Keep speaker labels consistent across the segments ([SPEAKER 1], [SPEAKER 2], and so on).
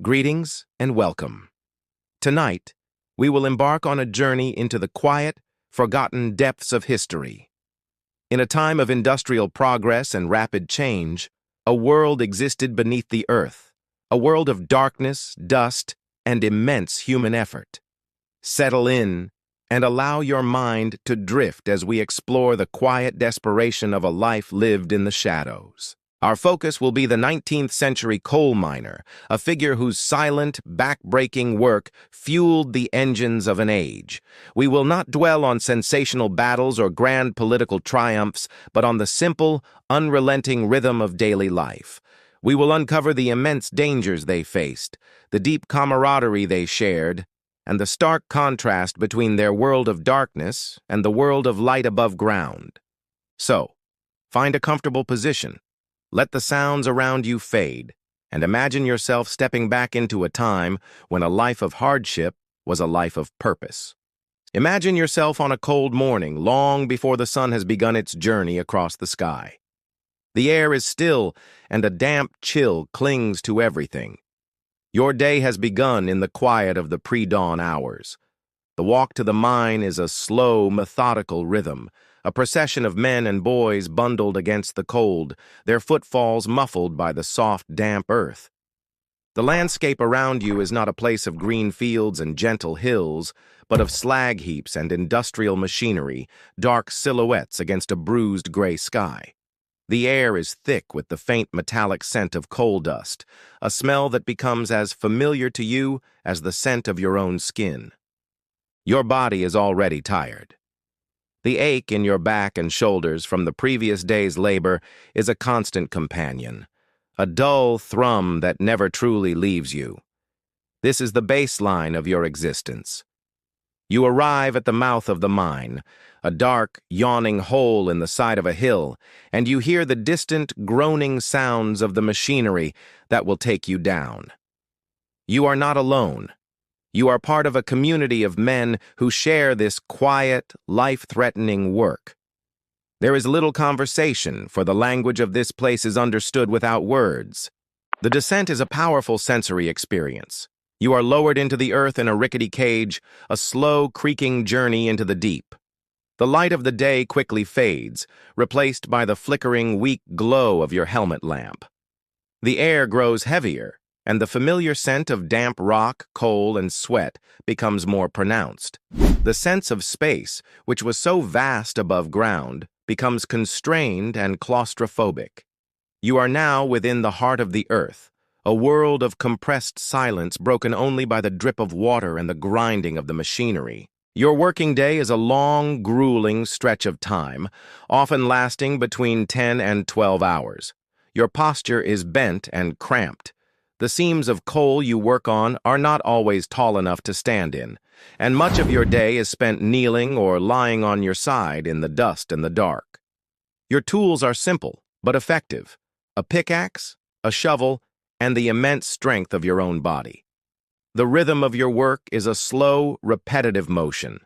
[SPEAKER 1] Greetings and welcome. Tonight, we will embark on a journey into the quiet, forgotten depths of history. In a time of industrial progress and rapid change, a world existed beneath the earth, a world of darkness, dust, and immense human effort. Settle in and allow your mind to drift as we explore the quiet desperation of a life lived in the shadows. Our focus will be the 19th century coal miner, a figure whose silent, back-breaking work fueled the engines of an age. We will not dwell on sensational battles or grand political triumphs, but on the simple, unrelenting rhythm of daily life. We will uncover the immense dangers they faced, the deep camaraderie they shared, and the stark contrast between their world of darkness and the world of light above ground. So, find a comfortable position. Let the sounds around you fade, and imagine yourself stepping back into a time when a life of hardship was a life of purpose. Imagine yourself on a cold morning, long before the sun has begun its journey across the sky. The air is still, and a damp chill clings to everything. Your day has begun in the quiet of the pre-dawn hours. The walk to the mine is a slow, methodical rhythm, a procession of men and boys bundled against the cold, their footfalls muffled by the soft, damp earth. The landscape around you is not a place of green fields and gentle hills, but of slag heaps and industrial machinery, dark silhouettes against a bruised gray sky. The air is thick with the faint metallic scent of coal dust, a smell that becomes as familiar to you as the scent of your own skin. Your body is already tired. The ache in your back and shoulders from the previous day's labor is a constant companion, a dull thrum that never truly leaves you. This is the baseline of your existence. You arrive at the mouth of the mine, a dark, yawning hole in the side of a hill, and you hear the distant, groaning sounds of the machinery that will take you down. You are not alone. You are part of a community of men who share this quiet, life-threatening work. There is little conversation, for the language of this place is understood without words. The descent is a powerful sensory experience. You are lowered into the earth in a rickety cage, a slow, creaking journey into the deep. The light of the day quickly fades, replaced by the flickering, weak glow of your helmet lamp. The air grows heavier, and the familiar scent of damp rock, coal, and sweat becomes more pronounced. The sense of space, which was so vast above ground, becomes constrained and claustrophobic. You are now within the heart of the earth, a world of compressed silence broken only by the drip of water and the grinding of the machinery. Your working day is a long, grueling stretch of time, often lasting between 10 and 12 hours. Your posture is bent and cramped. The seams of coal you work on are not always tall enough to stand in, and much of your day is spent kneeling or lying on your side in the dust and the dark. Your tools are simple but effective: a pickaxe, a shovel, and the immense strength of your own body. The rhythm of your work is a slow, repetitive motion.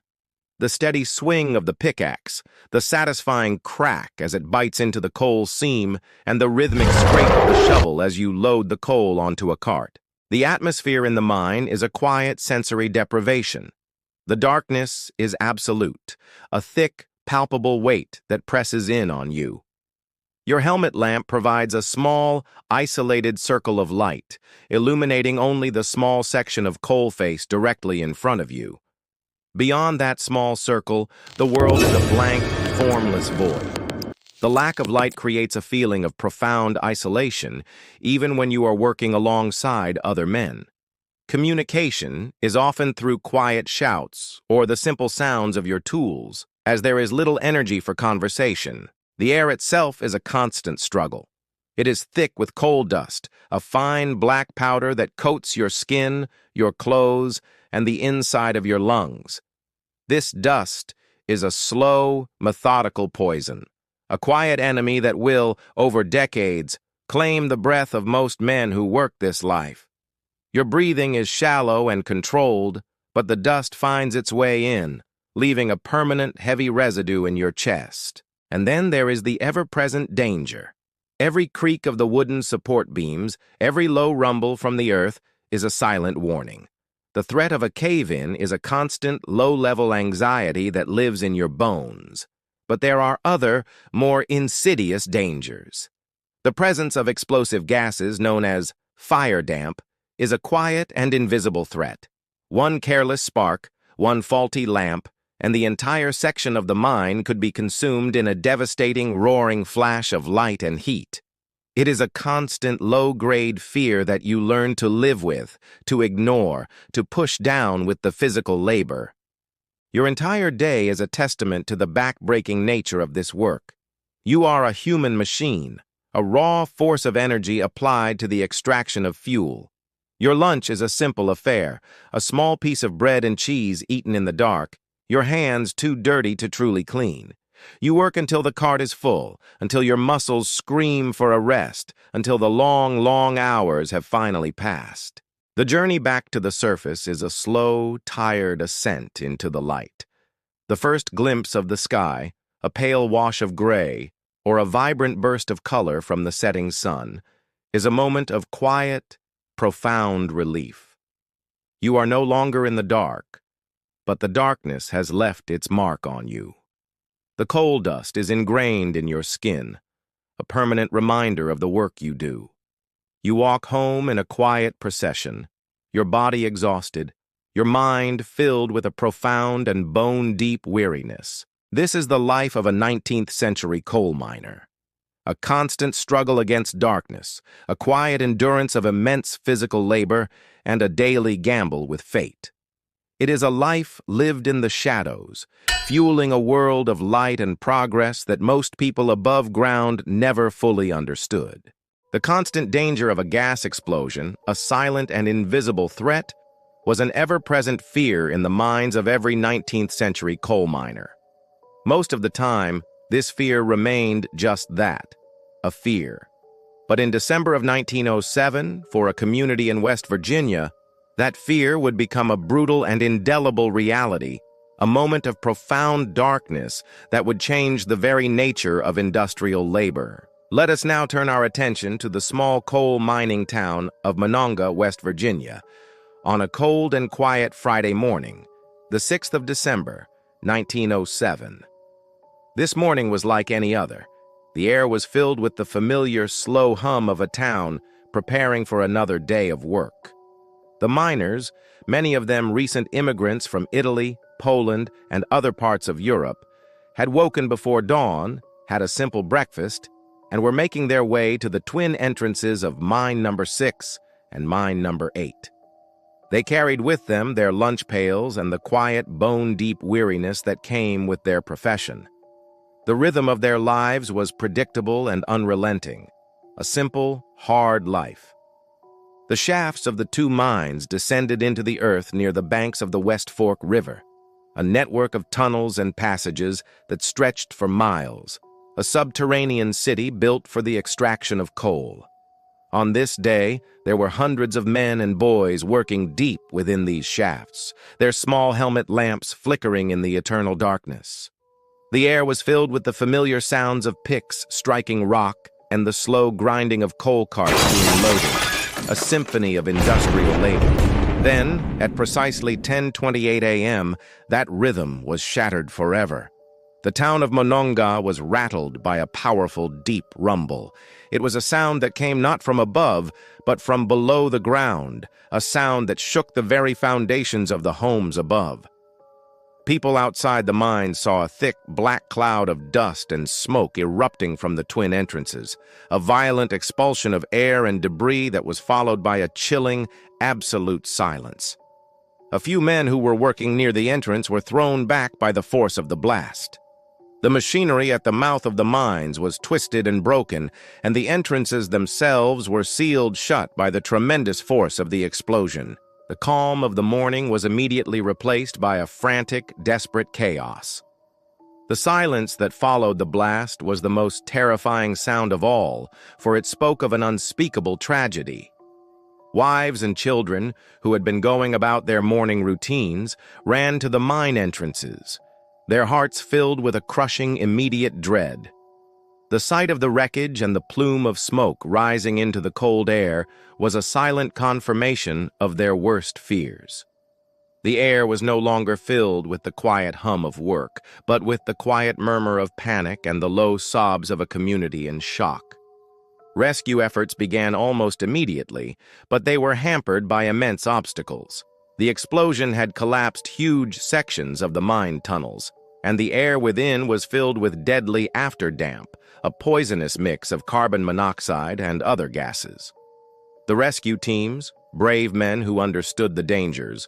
[SPEAKER 1] The steady swing of the pickaxe, the satisfying crack as it bites into the coal seam, and the rhythmic scrape of the shovel as you load the coal onto a cart. The atmosphere in the mine is a quiet sensory deprivation. The darkness is absolute, a thick, palpable weight that presses in on you. Your helmet lamp provides a small, isolated circle of light, illuminating only the small section of coal face directly in front of you. Beyond that small circle, the world is a blank, formless void. The lack of light creates a feeling of profound isolation, even when you are working alongside other men. Communication is often through quiet shouts or the simple sounds of your tools, as there is little energy for conversation. The air itself is a constant struggle. It is thick with coal dust, a fine black powder that coats your skin, your clothes, and the inside of your lungs. This dust is a slow, methodical poison, a quiet enemy that will, over decades, claim the breath of most men who work this life. Your breathing is shallow and controlled, but the dust finds its way in, leaving a permanent, heavy residue in your chest. And then there is the ever-present danger. Every creak of the wooden support beams, every low rumble from the earth, is a silent warning. The threat of a cave-in is a constant, low-level anxiety that lives in your bones. But there are other, more insidious dangers. The presence of explosive gases known as fire damp is a quiet and invisible threat. One careless spark, one faulty lamp, and the entire section of the mine could be consumed in a devastating, roaring flash of light and heat. It is a constant, low-grade fear that you learn to live with, to ignore, to push down with the physical labor. Your entire day is a testament to the back-breaking nature of this work. You are a human machine, a raw force of energy applied to the extraction of fuel. Your lunch is a simple affair, a small piece of bread and cheese eaten in the dark, your hands too dirty to truly clean. You work until the cart is full, until your muscles scream for a rest, until the long, long hours have finally passed. The journey back to the surface is a slow, tired ascent into the light. The first glimpse of the sky, a pale wash of gray, or a vibrant burst of color from the setting sun, is a moment of quiet, profound relief. You are no longer in the dark, but the darkness has left its mark on you. The coal dust is ingrained in your skin, a permanent reminder of the work you do. You walk home in a quiet procession, your body exhausted, your mind filled with a profound and bone-deep weariness. This is the life of a 19th-century coal miner. A constant struggle against darkness, a quiet endurance of immense physical labor, and a daily gamble with fate. It is a life lived in the shadows, fueling a world of light and progress that most people above ground never fully understood. The constant danger of a gas explosion, a silent and invisible threat, was an ever-present fear in the minds of every 19th-century coal miner. Most of the time, this fear remained just that, a fear. But in December of 1907, for a community in West Virginia, that fear would become a brutal and indelible reality, a moment of profound darkness that would change the very nature of industrial labor. Let us now turn our attention to the small coal mining town of Monongah, West Virginia, on a cold and quiet Friday morning, the 6th of December, 1907. This morning was like any other. The air was filled with the familiar, slow hum of a town preparing for another day of work. The miners, many of them recent immigrants from Italy, Poland, and other parts of Europe, had woken before dawn, had a simple breakfast, and were making their way to the twin entrances of Mine Number 6 and Mine Number 8. They carried with them their lunch pails and the quiet, bone-deep weariness that came with their profession. The rhythm of their lives was predictable and unrelenting, a simple, hard life. The shafts of the two mines descended into the earth near the banks of the West Fork River, a network of tunnels and passages that stretched for miles, a subterranean city built for the extraction of coal. On this day, there were hundreds of men and boys working deep within these shafts, their small helmet lamps flickering in the eternal darkness. The air was filled with the familiar sounds of picks striking rock and the slow grinding of coal carts being loaded, a symphony of industrial labor. Then, at precisely 10:28 a.m., that rhythm was shattered forever. The town of Monongah was rattled by a powerful, deep rumble. It was a sound that came not from above, but from below the ground, a sound that shook the very foundations of the homes above. People outside the mine saw a thick, black cloud of dust and smoke erupting from the twin entrances, a violent expulsion of air and debris that was followed by a chilling, absolute silence. A few men who were working near the entrance were thrown back by the force of the blast. The machinery at the mouth of the mines was twisted and broken, and the entrances themselves were sealed shut by the tremendous force of the explosion. The calm of the morning was immediately replaced by a frantic, desperate chaos. The silence that followed the blast was the most terrifying sound of all, for it spoke of an unspeakable tragedy. Wives and children, who had been going about their morning routines, ran to the mine entrances, their hearts filled with a crushing, immediate dread. The sight of the wreckage and the plume of smoke rising into the cold air was a silent confirmation of their worst fears. The air was no longer filled with the quiet hum of work, but with the quiet murmur of panic and the low sobs of a community in shock. Rescue efforts began almost immediately, but they were hampered by immense obstacles. The explosion had collapsed huge sections of the mine tunnels, and the air within was filled with deadly afterdamp, a poisonous mix of carbon monoxide and other gases. The rescue teams, brave men who understood the dangers,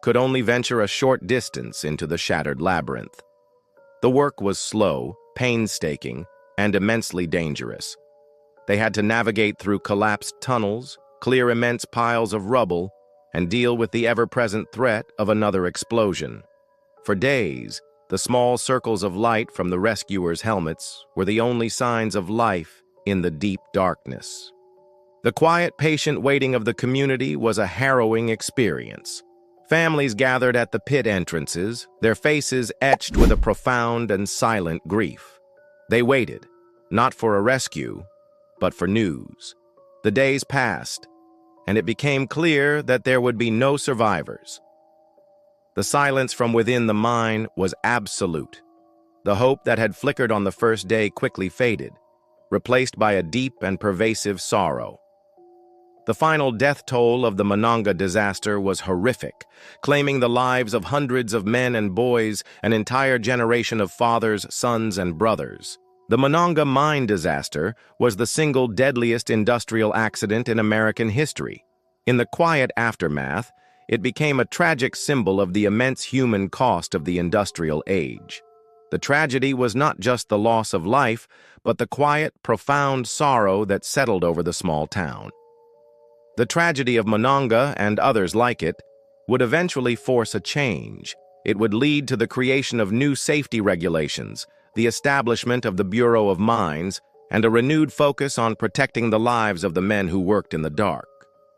[SPEAKER 1] could only venture a short distance into the shattered labyrinth. The work was slow, painstaking, and immensely dangerous. They had to navigate through collapsed tunnels, clear immense piles of rubble, and deal with the ever-present threat of another explosion. For days, the small circles of light from the rescuers' helmets were the only signs of life in the deep darkness. The quiet, patient waiting of the community was a harrowing experience. Families gathered at the pit entrances, their faces etched with a profound and silent grief. They waited, not for a rescue, but for news. The days passed, and it became clear that there would be no survivors. The silence from within the mine was absolute. The hope that had flickered on the first day quickly faded, replaced by a deep and pervasive sorrow. The final death toll of the Monongah disaster was horrific, claiming the lives of hundreds of men and boys, an entire generation of fathers, sons, and brothers. The Monongah mine disaster was the single deadliest industrial accident in American history. In the quiet aftermath, it became a tragic symbol of the immense human cost of the industrial age. The tragedy was not just the loss of life, but the quiet, profound sorrow that settled over the small town. The tragedy of Monongah and others like it would eventually force a change. It would lead to the creation of new safety regulations, the establishment of the Bureau of Mines, and a renewed focus on protecting the lives of the men who worked in the dark.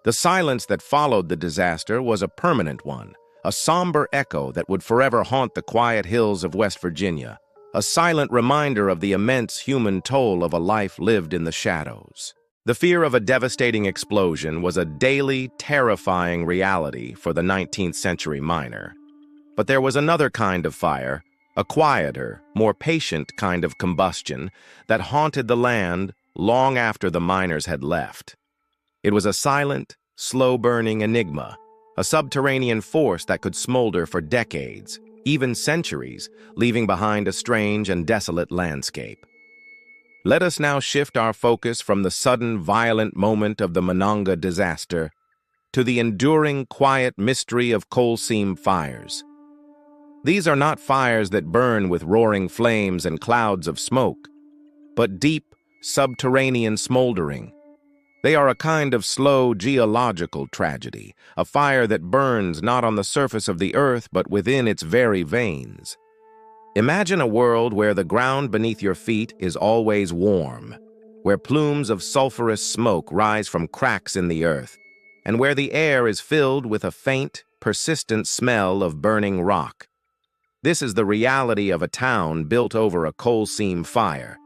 [SPEAKER 1] The silence that followed the disaster was a permanent one, a somber echo that would forever haunt the quiet hills of West Virginia, a silent reminder of the immense human toll of a life lived in the shadows. The fear of a devastating explosion was a daily, terrifying reality for the 19th century miner. But there was another kind of fire, a quieter, more patient kind of combustion that haunted the land long after the miners had left. It was a silent, slow-burning enigma, a subterranean force that could smolder for decades, even centuries, leaving behind a strange and desolate landscape. Let us now shift our focus from the sudden, violent moment of the Monongah disaster to the enduring, quiet mystery of coal seam fires. These are not fires that burn with roaring flames and clouds of smoke, but deep, subterranean smoldering. They are a kind of slow geological tragedy, a fire that burns not on the surface of the earth but within its very veins. Imagine a world where the ground beneath your feet is always warm, where plumes of sulfurous smoke rise from cracks in the earth, and where the air is filled with a faint, persistent smell of burning rock. This is the reality of a town built over a coal seam fire.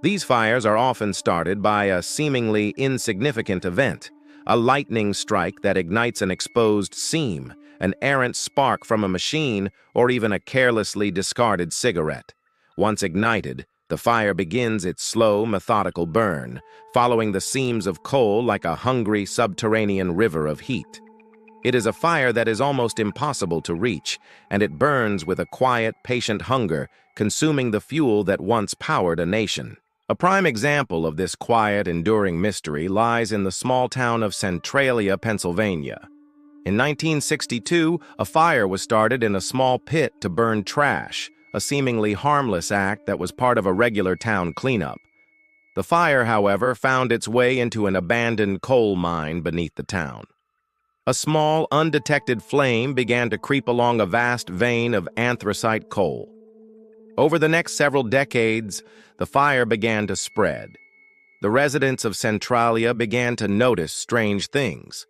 [SPEAKER 1] These fires are often started by a seemingly insignificant event, a lightning strike that ignites an exposed seam, an errant spark from a machine, or even a carelessly discarded cigarette. Once ignited, the fire begins its slow, methodical burn, following the seams of coal like a hungry subterranean river of heat. It is a fire that is almost impossible to reach, and it burns with a quiet, patient hunger, consuming the fuel that once powered a nation. A prime example of this quiet, enduring mystery lies in the small town of Centralia, Pennsylvania. In 1962, a fire was started in a small pit to burn trash, a seemingly harmless act that was part of a regular town cleanup. The fire, however, found its way into an abandoned coal mine beneath the town. A small, undetected flame began to creep along a vast vein of anthracite coal. Over the next several decades, the fire began to spread. The residents of Centralia began to notice strange things.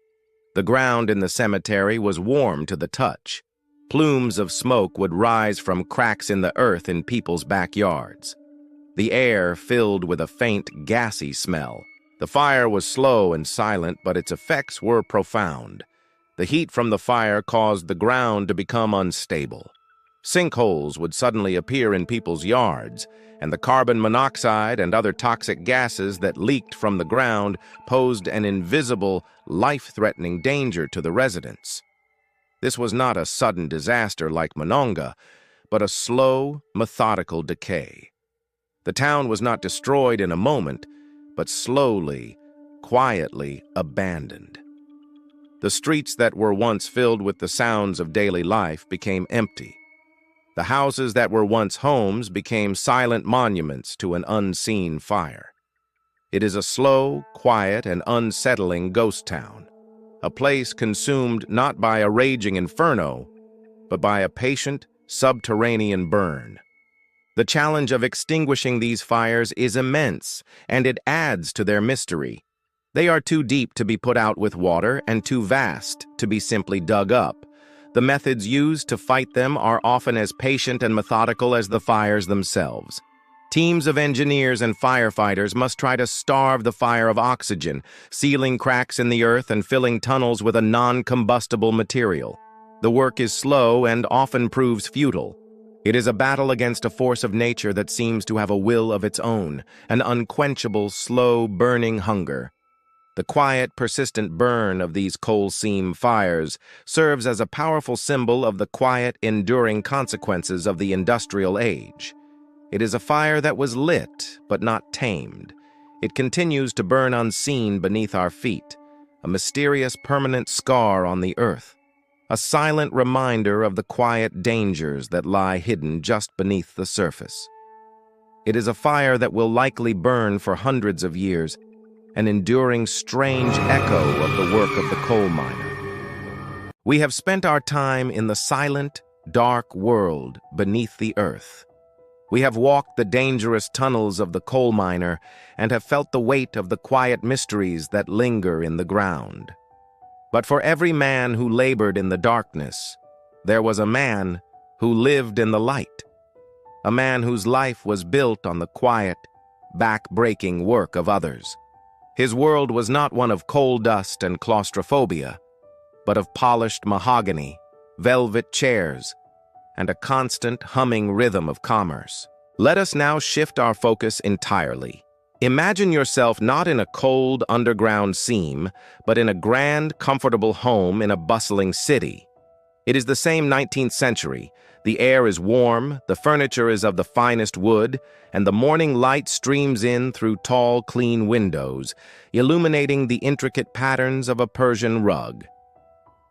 [SPEAKER 1] The ground in the cemetery was warm to the touch. Plumes of smoke would rise from cracks in the earth in people's backyards. the air filled with a faint, gassy smell. The fire was slow and silent, but its effects were profound. The heat from the fire caused the ground to become unstable. Sinkholes would suddenly appear in people's yards, and the carbon monoxide and other toxic gases that leaked from the ground posed an invisible, life-threatening danger to the residents. This was not a sudden disaster like Monongah, but a slow, methodical decay. The town was not destroyed in a moment, but slowly, quietly abandoned. The streets that were once filled with the sounds of daily life became empty. The houses that were once homes became silent monuments to an unseen fire. It is a slow, quiet, and unsettling ghost town, a place consumed not by a raging inferno, but by a patient, subterranean burn. The challenge of extinguishing these fires is immense, and it adds to their mystery. They are too deep to be put out with water and too vast to be simply dug up. The methods used to fight them are often as patient and methodical as the fires themselves. Teams of engineers and firefighters must try to starve the fire of oxygen, sealing cracks in the earth and filling tunnels with a non-combustible material. The work is slow and often proves futile. It is a battle against a force of nature that seems to have a will of its own, an unquenchable, slow, burning hunger. The quiet, persistent burn of these coal seam fires serves as a powerful symbol of the quiet, enduring consequences of the industrial age. It is a fire that was lit, but not tamed. It continues to burn unseen beneath our feet, a mysterious permanent scar on the earth, a silent reminder of the quiet dangers that lie hidden just beneath the surface. It is a fire that will likely burn for hundreds of years, an enduring, strange echo of the work of the coal miner. We have spent our time in the silent, dark world beneath the earth. We have walked the dangerous tunnels of the coal miner and have felt the weight of the quiet mysteries that linger in the ground. But for every man who labored in the darkness, there was a man who lived in the light, a man whose life was built on the quiet, back-breaking work of others. His world was not one of coal dust and claustrophobia, but of polished mahogany, velvet chairs, and a constant humming rhythm of commerce. Let us now shift our focus entirely. Imagine yourself not in a cold underground seam, but in a grand, comfortable home in a bustling city. It is the same 19th century. The air is warm, the furniture is of the finest wood, and the morning light streams in through tall, clean windows, illuminating the intricate patterns of a Persian rug.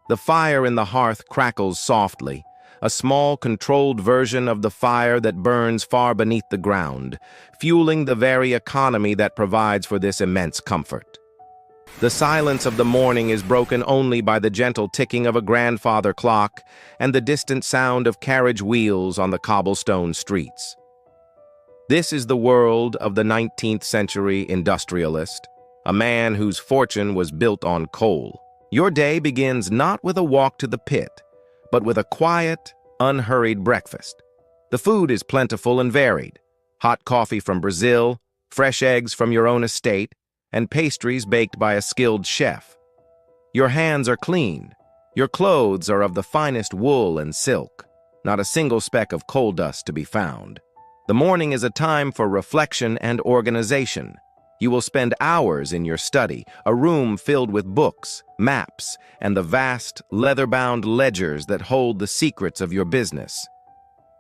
[SPEAKER 1] The fire in the hearth crackles softly, a small, controlled version of the fire that burns far beneath the ground, fueling the very economy that provides for this immense comfort. The silence of the morning is broken only by the gentle ticking of a grandfather clock and the distant sound of carriage wheels on the cobblestone streets. This is the world of the 19th century industrialist, a man whose fortune was built on coal. Your day begins not with a walk to the pit, but with a quiet, unhurried breakfast. The food is plentiful and varied: hot coffee from Brazil, fresh eggs from your own estate, and pastries baked by a skilled chef. Your hands are clean. Your clothes are of the finest wool and silk, not a single speck of coal dust to be found. The morning is a time for reflection and organization. You will spend hours in your study, a room filled with books, maps, and the vast, leather-bound ledgers that hold the secrets of your business.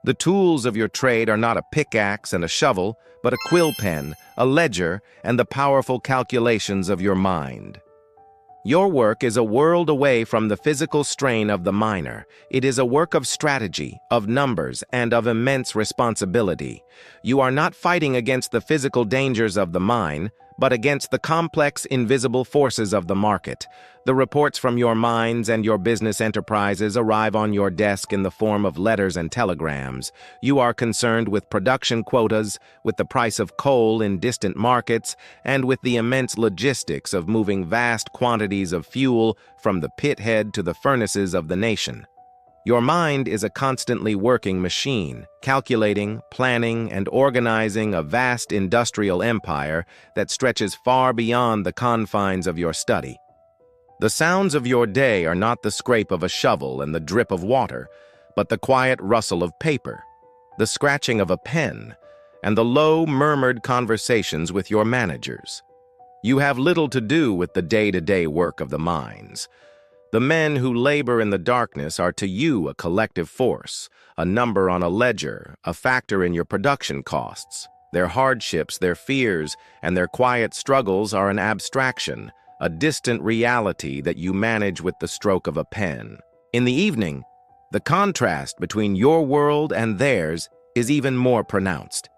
[SPEAKER 1] The tools of your trade are not a pickaxe and a shovel, but a quill pen, a ledger, and the powerful calculations of your mind. Your work is a world away from the physical strain of the miner. It is a work of strategy, of numbers, and of immense responsibility. You are not fighting against the physical dangers of the mine, but against the complex, invisible forces of the market. The reports from your mines and your business enterprises arrive on your desk in the form of letters and telegrams. You are concerned with production quotas, with the price of coal in distant markets, and with the immense logistics of moving vast quantities of fuel from the pit head to the furnaces of the nation. Your mind is a constantly working machine, calculating, planning, and organizing a vast industrial empire that stretches far beyond the confines of your study. The sounds of your day are not the scrape of a shovel and the drip of water, but the quiet rustle of paper, the scratching of a pen, and the low, murmured conversations with your managers. You have little to do with the day-to-day work of the mines. The men who labor in the darkness are to you a collective force, a number on a ledger, a factor in your production costs. Their hardships, their fears, and their quiet struggles are an abstraction, a distant reality that you manage with the stroke of a pen. In the evening, the contrast between your world and theirs is even more pronounced.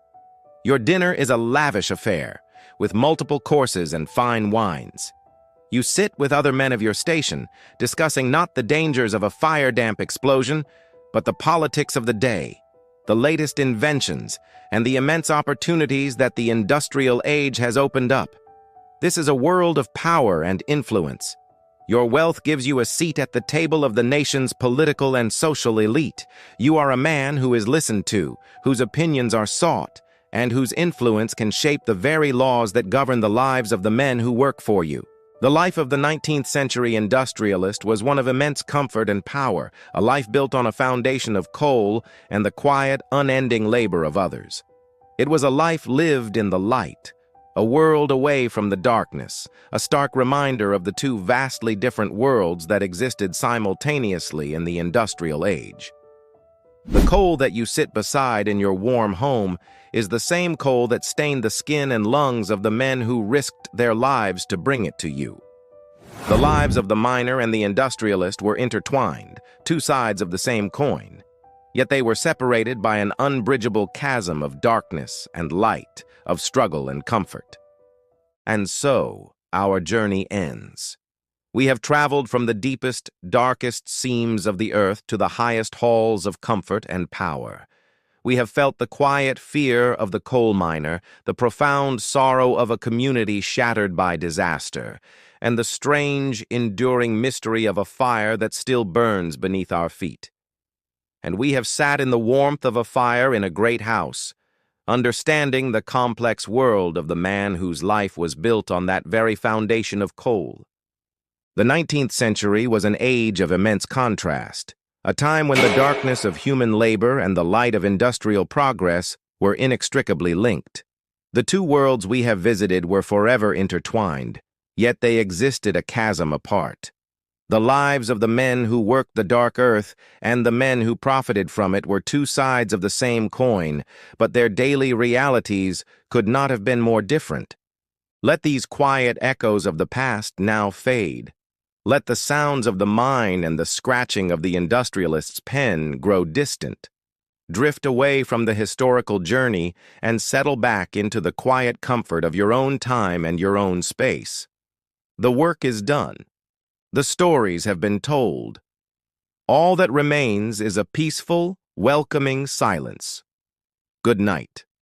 [SPEAKER 1] Your dinner is a lavish affair, with multiple courses and fine wines. You sit with other men of your station, discussing not the dangers of a fire-damp explosion, but the politics of the day, the latest inventions, and the immense opportunities that the industrial age has opened up. This is a world of power and influence. Your wealth gives you a seat at the table of the nation's political and social elite. You are a man who is listened to, whose opinions are sought, and whose influence can shape the very laws that govern the lives of the men who work for you. The life of the 19th century industrialist was one of immense comfort and power, a life built on a foundation of coal and the quiet, unending labor of others. It was a life lived in the light, a world away from the darkness, a stark reminder of the two vastly different worlds that existed simultaneously in the industrial age. The coal that you sit beside in your warm home is the same coal that stained the skin and lungs of the men who risked their lives to bring it to you. The lives of the miner and the industrialist were intertwined, two sides of the same coin. Yet they were separated by an unbridgeable chasm of darkness and light, of struggle and comfort. And so, our journey ends. We have traveled from the deepest, darkest seams of the earth to the highest halls of comfort and power. We have felt the quiet fear of the coal miner, the profound sorrow of a community shattered by disaster, and the strange, enduring mystery of a fire that still burns beneath our feet. And we have sat in the warmth of a fire in a great house, understanding the complex world of the man whose life was built on that very foundation of coal. The 19th century was an age of immense contrast, a time when the darkness of human labor and the light of industrial progress were inextricably linked. The two worlds we have visited were forever intertwined, yet they existed a chasm apart. The lives of the men who worked the dark earth and the men who profited from it were two sides of the same coin, but their daily realities could not have been more different. Let these quiet echoes of the past now fade. Let the sounds of the mine and the scratching of the industrialist's pen grow distant. Drift away from the historical journey and settle back into the quiet comfort of your own time and your own space. The work is done. The stories have been told. All that remains is a peaceful, welcoming silence. Good night.